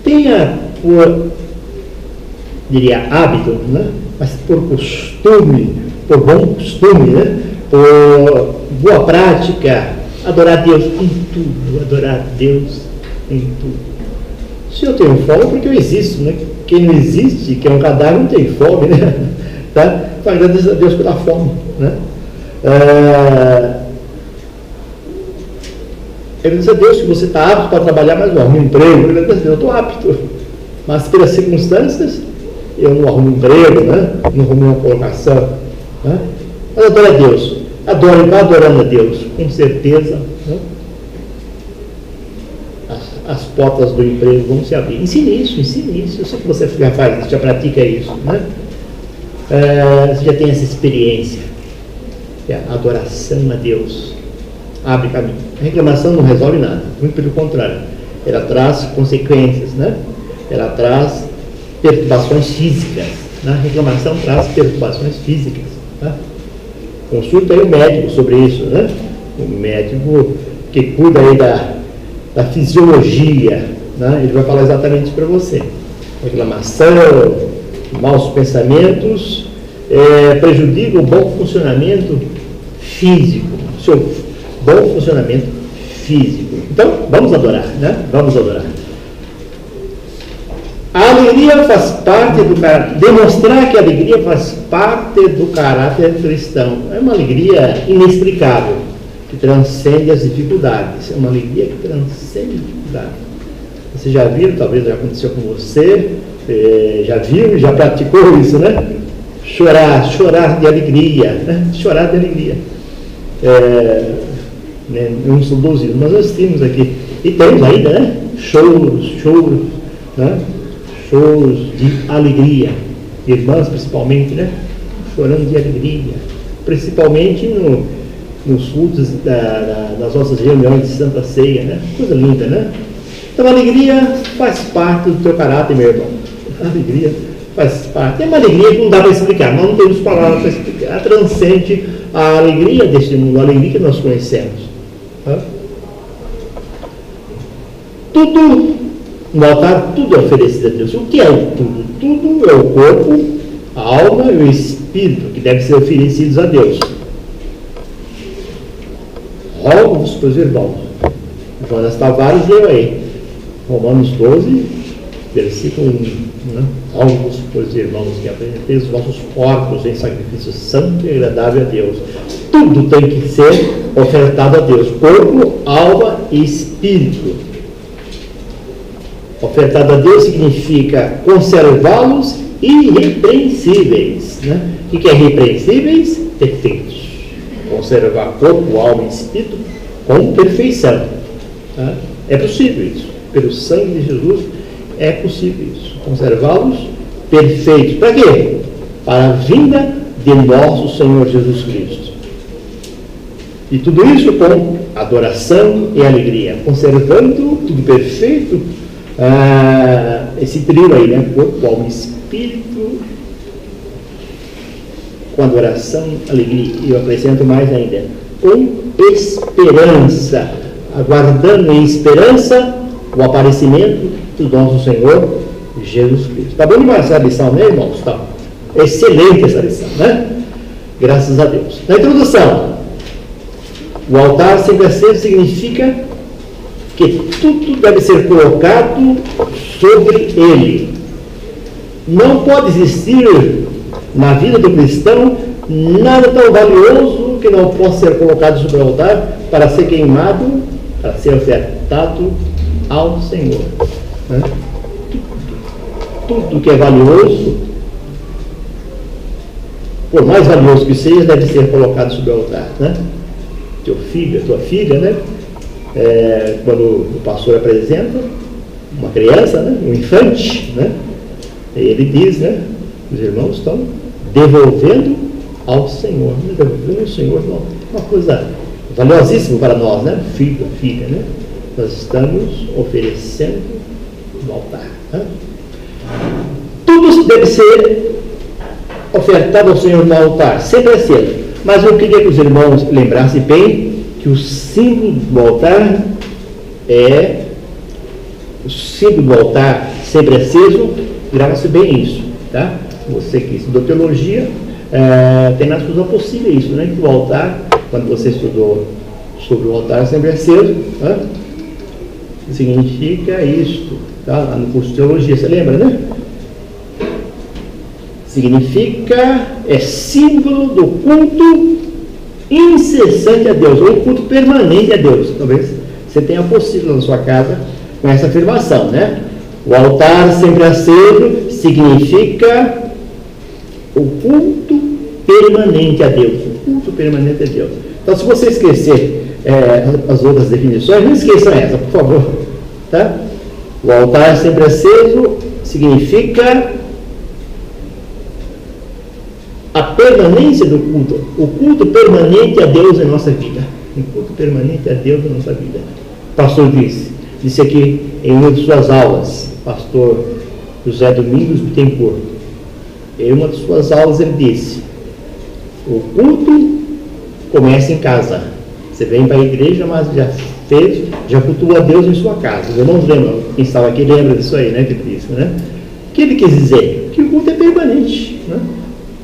tenha por, diria, hábito, né? Mas por costume, por bom costume, né? Por boa prática, adorar Deus em tudo, adorar Deus em tudo. Se eu tenho fome, é porque eu existo, né? Quem não existe, que é um cadáver, não tem fome, né? Tá? Então agradeço a Deus pela fome, né? Agradeço a Deus que você está apto para trabalhar, mas não arruma um emprego. Agradeço a Deus, eu estou apto. Mas pelas circunstâncias, eu não arrumo um emprego, né? Não arrumo uma colocação. Né? Mas adoro a Deus. Adoro, vá adorando a Deus, com certeza. Né? As portas do emprego vão se abrir. Ensine isso. Eu sei que você já faz isso, já pratica isso. Né? Você já tem essa experiência. Que é a adoração a Deus. Abre caminho. A reclamação não resolve nada, muito pelo contrário. Ela traz consequências, né? Ela traz perturbações físicas. Né? A reclamação traz perturbações físicas. Tá? Consulta aí o médico sobre isso, né? O médico que cuida aí da fisiologia, né? Ele vai falar exatamente isso para você. Reclamação, maus pensamentos prejudicam o bom funcionamento físico, seu bom funcionamento físico. Então, vamos adorar, né? Vamos adorar. A alegria faz parte do caráter. Demonstrar que a alegria faz parte do caráter cristão. É uma alegria inexplicável, que transcende as dificuldades. É uma alegria que transcende dificuldades. Você já viu, talvez já aconteceu com você, já viu, já praticou isso, né? Chorar de alegria, né? Chorar de alegria. Não sou saudosismo, mas nós temos aqui, e temos ainda, né? Choros, né? Choros de alegria, irmãs principalmente, né? Chorando de alegria, principalmente nos cultos das nossas reuniões de Santa Ceia, né? Coisa linda, né? Então a alegria faz parte do teu caráter, meu irmão. A alegria faz parte. É uma alegria que não dá para explicar, nós não temos palavras para explicar. Ela transcende a alegria deste mundo, a alegria que nós conhecemos. Tá? Tudo, no altar, tudo é oferecido a Deus. O que é o tudo? Tudo é o corpo, a alma e o espírito que devem ser oferecidos a Deus. Rogo-vos, pois irmãos. Jonas Tavares leu aí. Romanos 12, versículo 1. Né? Rogo-vos, pois irmãos, que apresenteis os vossos corpos em sacrifício santo e agradável a Deus. Tudo tem que ser ofertado a Deus. Corpo, alma e espírito. Ofertado a Deus significa conservá-los irrepreensíveis. Né? O que é irrepreensíveis? Perfeitos. Conservar corpo, alma e espírito com perfeição. Tá? É possível isso. Pelo sangue de Jesus é possível isso. Conservá-los perfeitos. Para quê? Para a vinda de nosso Senhor Jesus Cristo. E tudo isso com adoração e alegria. Conservando tudo perfeito. Esse trio aí, né? Corpo, alma e espírito, com adoração, alegria, e eu acrescento mais ainda, com esperança, aguardando em esperança o aparecimento do nosso Senhor Jesus Cristo. Tá bom demais essa lição, né, irmãos? Tá excelente essa lição, né? Graças a Deus. Na introdução, o altar sempre aceso significa que tudo deve ser colocado sobre ele. Não pode existir na vida do cristão nada tão valioso que não possa ser colocado sobre o altar para ser queimado, para ser ofertado ao Senhor. Né? Tudo que é valioso, por mais valioso que seja, deve ser colocado sobre o altar. Né? Teu filho, a tua filha, né? Quando o pastor apresenta uma criança, né? Um infante, né? Ele diz, né? Os irmãos estão devolvendo ao Senhor, devolvendo ao Senhor, uma coisa valiosíssima para nós, né? Filho, filha, né? Nós estamos oferecendo no altar. Né? Tudo deve ser ofertado ao Senhor no altar, sempre aceso. Mas eu queria que os irmãos lembrassem bem que o símbolo do altar é o símbolo do altar sempre aceso. Grava-se bem isso, tá? Você que estudou teologia tem na sua possível isso, né? Que o altar, quando você estudou sobre o altar sempre aceso, tá? Significa isto, tá? Lá no curso de teologia, você lembra, né? Significa, é símbolo do culto incessante a Deus, ou culto permanente a Deus. Talvez você tenha possível na sua casa com essa afirmação, né? O altar sempre aceso significa o culto permanente a Deus. O culto permanente a Deus. Então, se você esquecer as outras definições, não esqueçam essa, por favor. Tá? O altar sempre aceso significa a permanência do culto, o culto permanente a Deus em nossa vida. O culto permanente a Deus em nossa vida. O pastor disse aqui em uma de suas aulas, pastor José Domingos Bittencourt, em uma de suas aulas ele disse: o culto começa em casa. Você vem para a igreja, mas já cultua a Deus em sua casa. Os irmãos lembram, quem estava aqui lembra disso aí, né, que ele disse, né? O que ele quis dizer? Que o culto é permanente, né?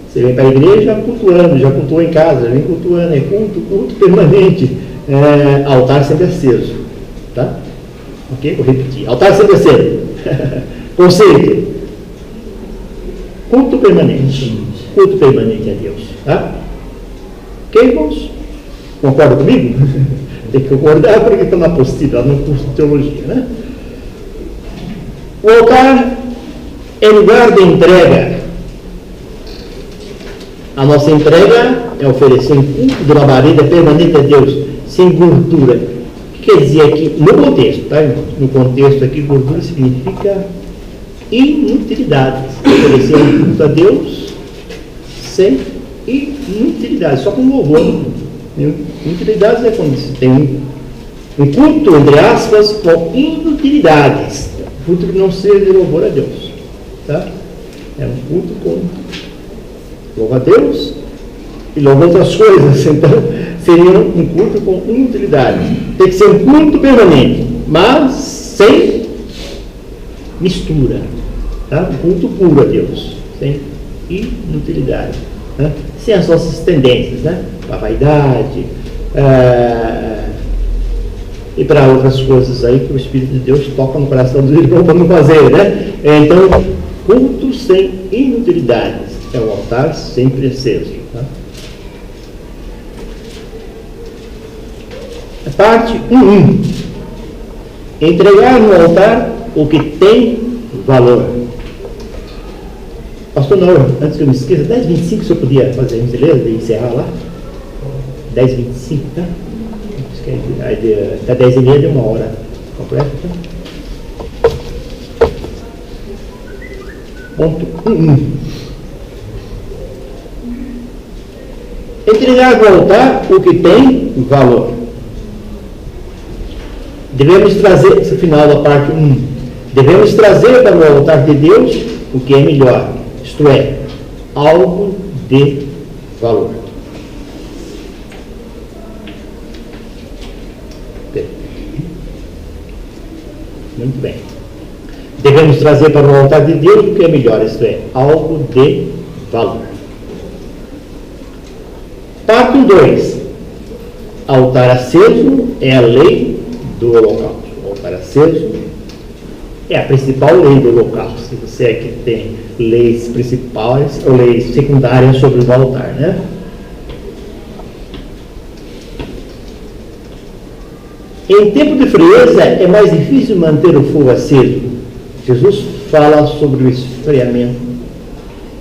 Você vem para a igreja cultuando, já cultuou em casa, já vem cultuando, é culto permanente, altar sempre aceso, tá? Ok? Vou repetir, altar sempre aceso. Conceito: culto permanente a Deus, tá? Ok, irmãos? Concorda comigo? Tem que concordar porque está na apostila, no curso de teologia, né? O altar é lugar de entrega. A nossa entrega é oferecer um culto de labareda permanente a Deus, sem gordura. O que quer dizer aqui? No contexto, tá, irmãos? No contexto aqui, gordura significa inutilidade. Oferecer um culto a Deus sem inutilidade, só com louvor. Inutilidades é quando você tem um culto, entre aspas, com inutilidades. Culto que não seja de louvor a Deus. Tá? É um culto com louva a Deus e louva outras coisas. Então, seria um culto com inutilidades. Tem que ser um culto permanente, mas sem mistura. Tá? Um culto puro a Deus, sem inutilidade. Né? Sem as nossas tendências, né? Para a vaidade e para outras coisas aí que o Espírito de Deus toca no coração dos irmãos para não fazer, né? Então, culto sem inutilidades. É o altar sempre aceso. Tá? Parte 1.1. Entregar no altar o que tem valor. Pastor Naor, antes que eu me esqueça, 10h25, se eu podia fazer a gentileza e encerrar lá? 10h25, tá? Até 10h30 de uma hora completa, tá? Ponto 1. Entregar ao altar o que tem valor. Devemos trazer, esse final da parte 1, devemos trazer para o altar de Deus o que é melhor, isto é, algo de valor. Muito bem. Devemos trazer para o altar de Deus o que é melhor, isto é, algo de valor. Parte 2. Altar aceso é a lei do holocausto. O altar aceso é a principal lei do holocausto. Se você é que tem leis principais ou leis secundárias sobre o altar, né? Em tempo de frieza é mais difícil manter o fogo aceso. Jesus fala sobre o esfriamento.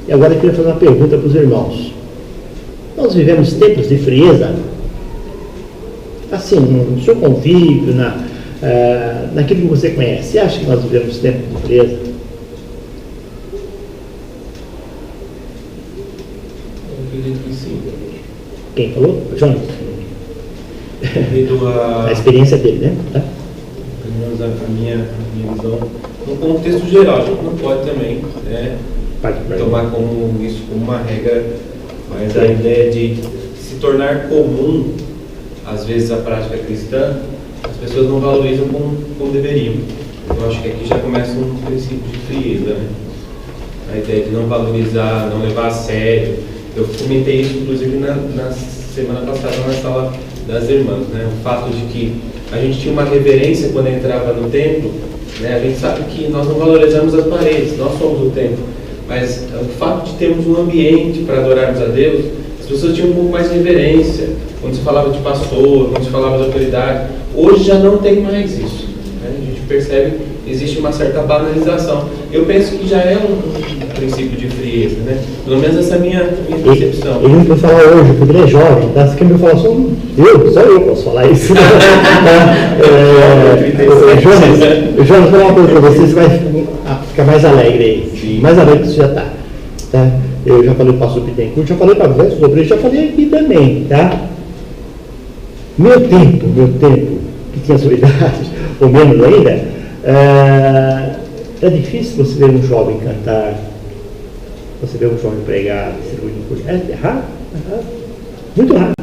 E agora eu queria fazer uma pergunta para os irmãos. Nós vivemos tempos de frieza? Assim, no seu convívio, naquilo que você conhece. Você acha que nós vivemos tempos de frieza? Eu acredito que sim. Quem falou? Jonas? Devido A experiência dele, né? Tá? Pelo menos a minha visão, no contexto geral, a gente não pode também, né, tomar como isso como uma regra, mas a ideia de se tornar comum, às vezes, a prática cristã, as pessoas não valorizam como deveriam. Eu acho que aqui já começa um princípio de frieza, né? A ideia de não valorizar, não levar a sério. Eu comentei isso, inclusive, na semana passada, na sala das irmãs, né? O fato de que a gente tinha uma reverência quando entrava no templo, né? A gente sabe que nós não valorizamos as paredes, nós somos o templo, mas o fato de termos um ambiente para adorarmos a Deus, as pessoas tinham um pouco mais de reverência quando se falava de pastor, quando se falava de autoridade. Hoje já não tem mais isso, né? A gente percebe que existe uma certa banalização. Eu penso que já é um princípio de frieza, né? Pelo menos essa é a minha percepção. Ele não pode falar hoje, porque ele é jovem, tá? Você quer me falar só eu posso falar isso. Jonas, vou falar uma coisa para você vai ficar mais alegre aí. Sim. Mais alegre que você já está. Tá? Eu já falei para o pastor Pittencourt, já falei para vocês sobre isso, já falei aqui também, tá? Meu tempo, que tinha sua idade, ou menos ainda, é difícil você ver um jovem cantar, você ver um jovem pregar, distribuir um curso. É raro, muito raro.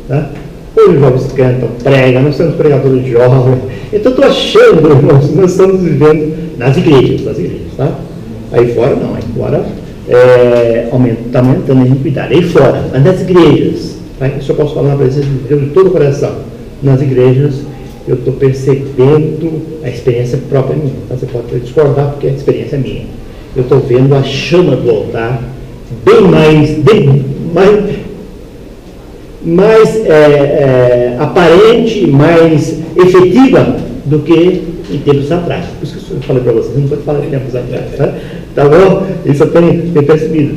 Tá? Hoje os jovens cantam, pregam, nós somos pregadores jovens. Então estou achando, irmãos, nós estamos vivendo nas igrejas, tá? Aí fora não, aí fora está aumentando a iniquidade. Aí fora, mas nas igrejas, tá? Isso eu posso falar para vocês de todo o coração. Nas igrejas eu estou percebendo a experiência própria minha. Tá? Você pode discordar porque a experiência é minha. Eu estou vendo a chama do altar bem mais aparente, mais efetiva do que em tempos atrás. Por isso que eu falei para vocês, não pode falar de tempos atrás, tá bom? Isso eu tenho percebido.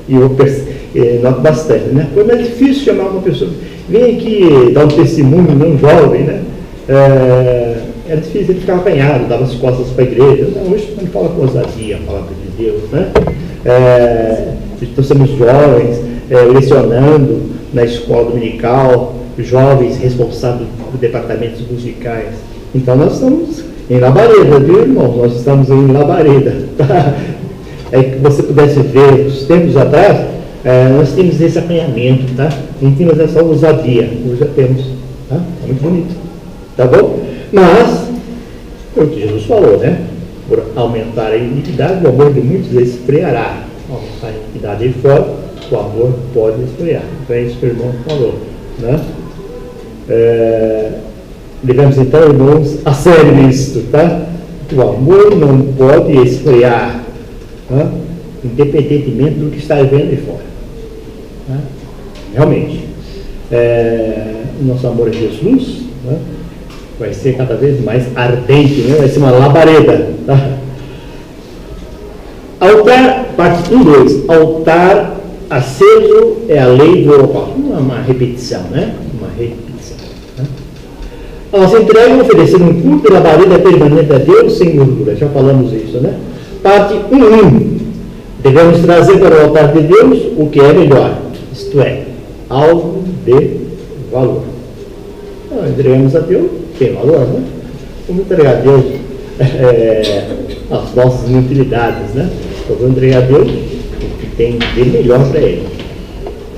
E eu noto bastante, né? Foi mais difícil chamar uma pessoa, vem aqui dar um testemunho, não jovem, né? Era difícil, ele ficava apanhado, dava as costas para a igreja. Não, hoje a gente fala com ousadia, a palavra de Deus, né? Então somos jovens, lecionando na escola dominical, jovens responsáveis por departamentos musicais. Então nós estamos em Labareda, viu, irmão? Nós estamos em Labareda, tá? É que você pudesse ver, os tempos atrás, nós tínhamos esse apanhamento, tá? Não tínhamos essa ousadia, hoje já temos, tá? É muito bonito, tá bom? Mas, é o que Jesus falou, né? Por aumentar a iniquidade, o amor de muitos esfriará. Aumentar a iniquidade aí fora, o amor pode esfriar. Então é isso que o irmão falou, né? Devemos então, irmãos, a sério isto, tá? O amor não pode esfriar, né? Independentemente do que está vendo aí fora, né? Realmente, o nosso amor a Jesus, né? vai ser cada vez mais ardente, né? Vai ser uma labareda. Tá? Altar, parte 1:2. Altar aceso é a lei do holocausto. Uma repetição, né? Uma repetição. Né? A nossa entrega é oferecer um culto e labareda permanente a Deus sem gordura. Já falamos isso, né? Parte 1:1. Devemos trazer para o altar de Deus o que é melhor, isto é, algo de valor. Então, entregamos a Deus, tem valor, né? Vamos entregar a Deus as nossas inutilidades, né? Então, vamos entregar a Deus o que tem de melhor para Ele.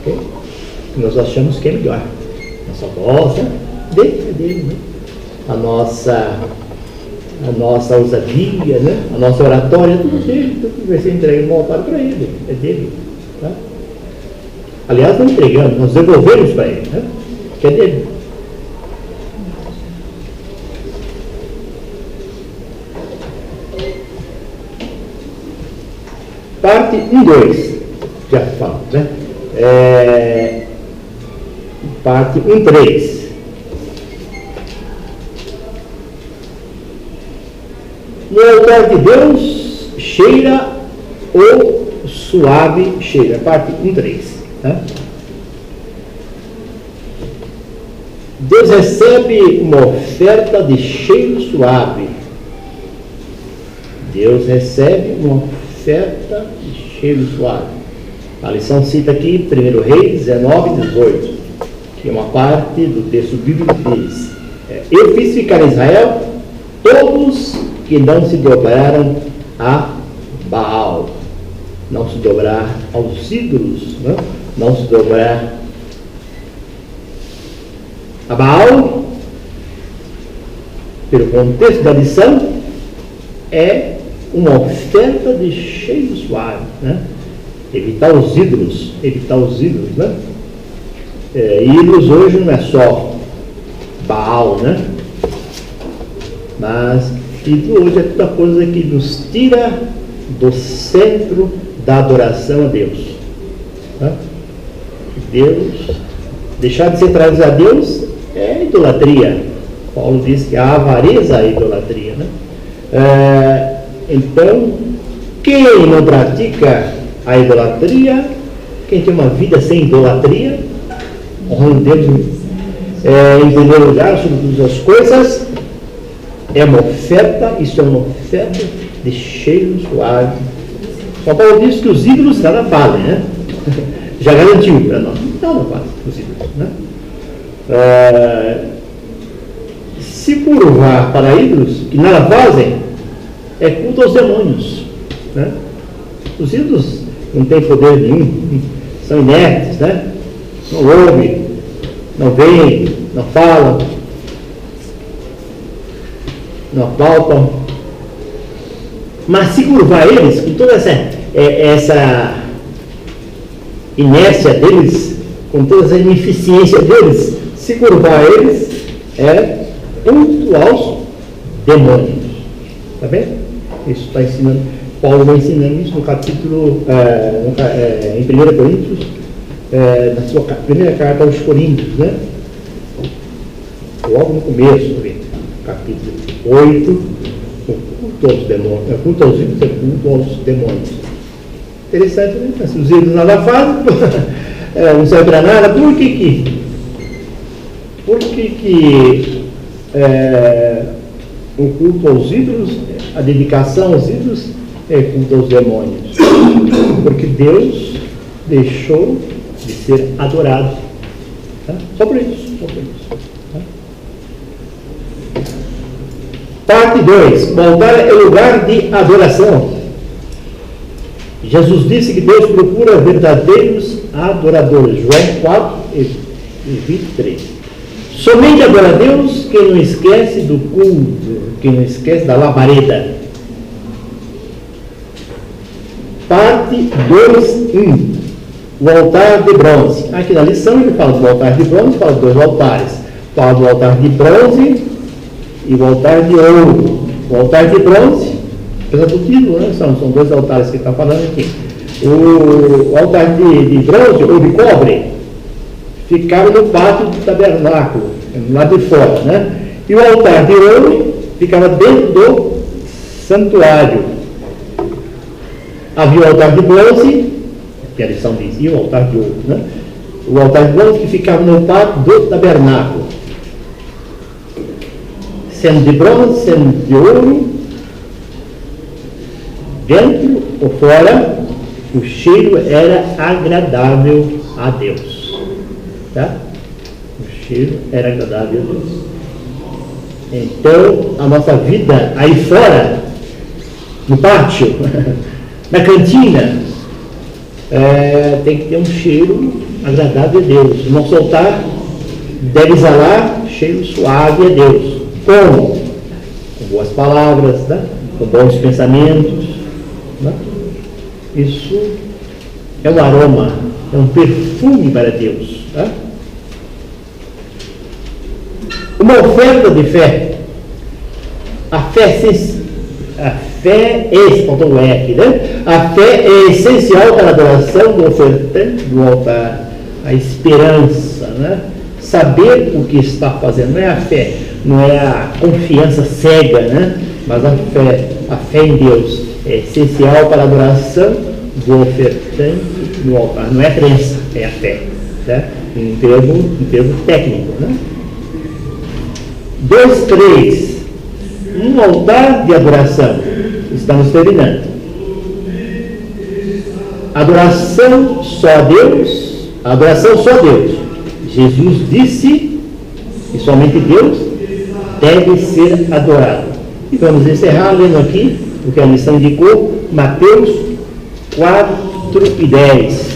Okay? Nós achamos que é melhor. Nossa voz, né? Dele, né? A nossa ousadia, né? A nossa oratória, tudo dele, tudo vai ser entregue no altar para Ele, é dele. Tá? Aliás, não entregamos, nós devolvemos para Ele, né? Que é dele. Parte 1:2, já falamos, né? Parte 1:3. No altar de Deus, cheira ou suave cheira. Parte 1:3. Né? Deus recebe uma oferta de cheiro suave. Deus recebe uma oferta de cheiro suave. A lição cita aqui 1 Reis 19:18, que é uma parte do texto bíblico que diz: eu fiz ficar em Israel todos que não se dobraram a Baal. Não se dobrar aos ídolos, não se dobrar a Baal, pelo contexto da lição, é uma oferta de cheiro suave, né? Evitar os ídolos, né? Ídolos hoje não é só Baal, né? Mas ídolo hoje é toda coisa que nos tira do centro da adoração a Deus. Tá? Deus, deixar de ser trazido a Deus é idolatria. Paulo diz que a avareza é a idolatria, né? Então, quem não pratica a idolatria, quem tem uma vida sem idolatria, honrando Deus em primeiro lugar sobre todas as coisas, é uma oferta, isso é uma oferta de cheiro suave. São Paulo diz que os ídolos nada valem, né? Já garantiu para nós, nada valem os ídolos, né? Se curvar para ídolos que nada fazem, é culto aos demônios, né? Os ídolos não têm poder nenhum, são inertes, né? Não ouvem, não veem, não falam, não apalpam. Mas se curvar eles, com toda essa inércia deles, com toda essa ineficiência deles, se curvar eles é culto aos demônios. Está bem? Isso está ensinando, Paulo vai ensinando isso no capítulo, em 1 Coríntios, na sua primeira carta aos Coríntios, né? Logo no começo, capítulo 8, o culto aos demônios, culto aos ídolos é culto aos demônios. Interessante, né? Se os ídolos nada fazem, não serve para nada, por que o culto aos ídolos, a dedicação aos ídolos é culto aos demônios? Porque Deus deixou de ser adorado. Tá? Só por isso. Tá? Parte 2. O altar é lugar de adoração. Jesus disse que Deus procura verdadeiros adoradores. João 4 e 23. Somente adora a Deus quem não esquece do culto, quem não esquece da labareda. Parte 2.1. O altar de bronze. Aqui na lição ele fala do altar de bronze, fala dos dois altares. Fala do altar de bronze e o altar de ouro. O altar de bronze, apesar do título, né? São dois altares que ele está falando aqui. O altar de bronze ou de cobre ficava no pátio do tabernáculo, lá de fora, né? E o altar de ouro ficava dentro do santuário. Havia o altar de bronze, que a lição dizia, o altar de ouro, né? O altar de bronze que ficava no pátio do tabernáculo. Sendo de bronze, sendo de ouro, dentro ou fora, o cheiro era agradável a Deus. Tá? O cheiro era agradável a Deus. Então, a nossa vida aí fora, no pátio, na cantina, tem que ter um cheiro agradável a Deus. O nosso altar deve exalar cheiro suave a Deus. Como? Com boas palavras, né? Com bons pensamentos. Né? Isso é um aroma, é um perfume para Deus. Né? Uma oferta de fé. A fé é essencial para a adoração do ofertante do altar. A esperança, né? Saber o que está fazendo. Não é a fé, não é a confiança cega, né? Mas a fé em Deus é essencial para a adoração do ofertante do altar. Não é a crença, é a fé. Tá? Um termo técnico, né? 2:3. Um altar de adoração. Estamos terminando. Adoração só a Deus. Adoração só a Deus. Jesus disse que somente Deus deve ser adorado. E vamos encerrar lendo aqui o que a lição indicou, Mateus 4:10.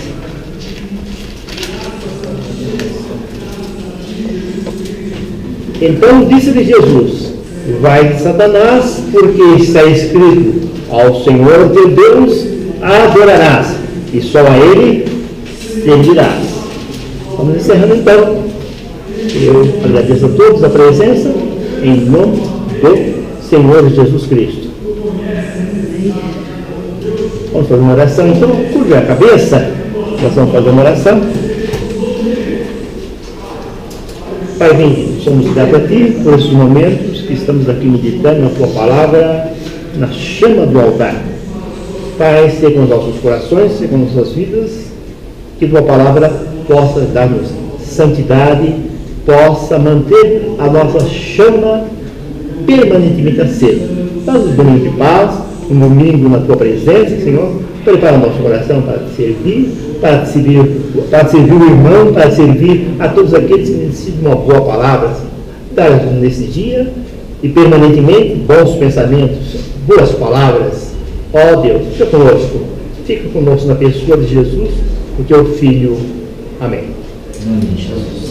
Então disse-lhe Jesus: vai de Satanás, porque está escrito: ao Senhor teu Deus adorarás, e só a Ele servirás. Vamos encerrando então. Eu agradeço a todos a presença, em nome do Senhor Jesus Cristo. Vamos fazer uma oração, então, curva a cabeça. Nós vamos fazer uma oração. Pai bendito, somos gratos a Ti por esses momentos que estamos aqui meditando na Tua palavra, na chama do altar. Pai, seja com os nossos corações, seja com nossas vidas, que Tua palavra possa dar-nos santidade, possa manter a nossa chama permanentemente acesa. Dá-nos um domingo de paz, um domingo na Tua presença, Senhor. Prepara o nosso coração para Te servir, para servir o irmão, para servir a todos aqueles que necessitam de uma boa palavra. Dá-nos nesse dia e permanentemente bons pensamentos, boas palavras. Ó Deus, fica conosco na pessoa de Jesus, o Teu Filho. Amém. Amém, Jesus.